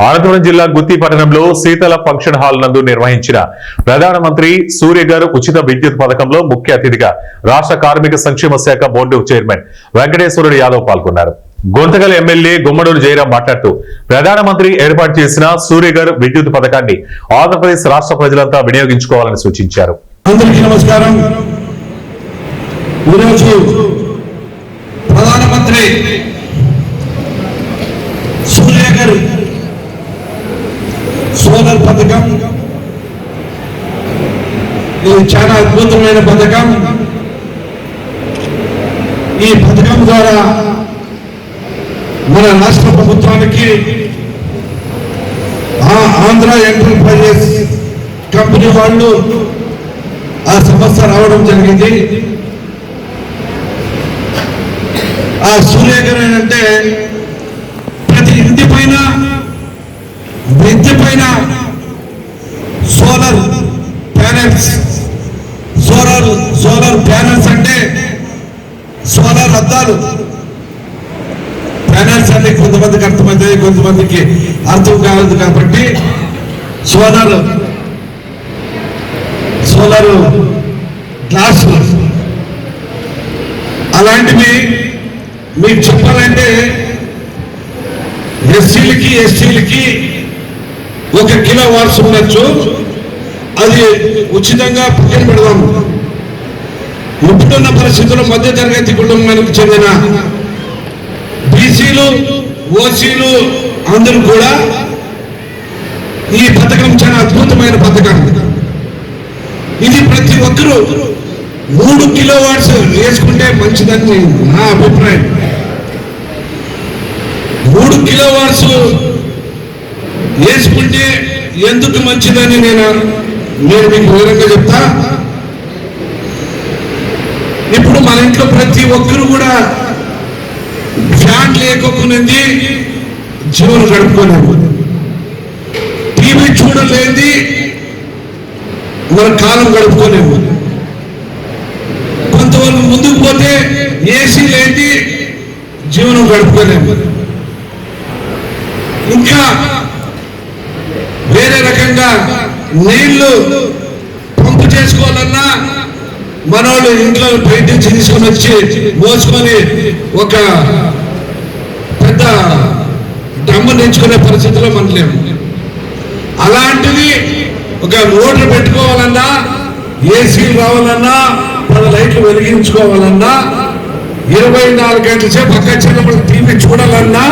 అనంతపురం జిల్లా గుత్తి పట్టణంలో శీతల ఫంక్షన్ హాల్ నందు నిర్వహించిన ప్రధానమంత్రి సూర్యఘర్ ఉచిత విద్యుత్ పథకంలో ముఖ్య అతిథిగా రాష్ట్ర కార్మిక సంక్షేమ శాఖ బోర్డు చైర్మన్ వెంకటేశ్వరుడు యాదవ్ పాల్గొన్నారు. గొంతగల్ ఎమ్మెల్యే గుమ్మడూరు జయరాం మాట్లాడుతూ ప్రధానమంత్రి ఏర్పాటు చేసిన సూర్యఘర్ విద్యుత్ పథకాన్ని ఆంధ్రప్రదేశ్ రాష్ట్ర ప్రజలంతా వినియోగించుకోవాలని సూచించారు. ప్రధానమంత్రి సూర్యఘర్ సోలార్ పథకం ఇది చాలా అద్భుతమైన పథకం. ఈ పథకం ద్వారా మన రాష్ట్ర ప్రభుత్వానికి ఆంధ్ర ఎంటర్ప్రైజెస్ కంపెనీ వాళ్ళు ఆ సంస్థ రావడం జరిగింది. ఆ సూర్యఘర్ అంటే ప్రతి ఇంటి పైన సోలార్ ప్యానెల్స్ అంటే సోలార్ అద్దాలు. ప్యానెల్స్ అంటే కొంతమందికి అర్థమవుతాయి, కొంతమందికి అర్థం కాలేదు. కాబట్టి సోలార్ గ్లాస్ అలాంటివి మీకు చెప్పాలంటే ఎస్టీలకి 1 కిలోవాట్స్ ఉండొచ్చు. అది ఉచితంగా పక్కన పెడదాం. ఇప్పుడున్న పరిస్థితుల్లో మధ్య తరగతి కుటుంబానికి చెందిన బీసీలు, ఓసీలు అందరూ కూడా ఈ పథకం చాలా అద్భుతమైన పథకం. ఇది ప్రతి ఒక్కరూ 3 కిలోవాట్స్ వేసుకుంటే మంచిదని నా అభిప్రాయం. 3 కిలోవాట్స్ వేసుకుంటే ఎందుకు మంచిదని నేను మీకు వివరంగా చెప్తా. ఇప్పుడు మన ఇంట్లో ప్రతి ఒక్కరు కూడా ఫ్యాన్ లేకపోయినది జీవనం గడుపుకోలేము. టీవీ చూడలేంది మన కాలం గడుపుకోలేము. కొంతవరకు ముందుకు పోతే ఏసీ లేని జీవనం గడుపుకోలేము. ఇంకా వేరే రకంగా నీళ్లు పంపు చేసుకోవాలన్నా మనోళ్ళు ఇంట్లో బయట నుంచి తీసుకొని వచ్చి మోసుకొని ఒక పెద్ద డమ్ము నించుకునే పరిస్థితిలో మనం లేము. అలాంటిది ఒక మోటార్ పెట్టుకోవాలన్నా, ఏసీలు రావాలన్నా, 10 లైట్లు వెలిగించుకోవాలన్నా, 24 గంటల సేపు పక్క చిన్నప్పుడు టీవీ చూడాలన్నా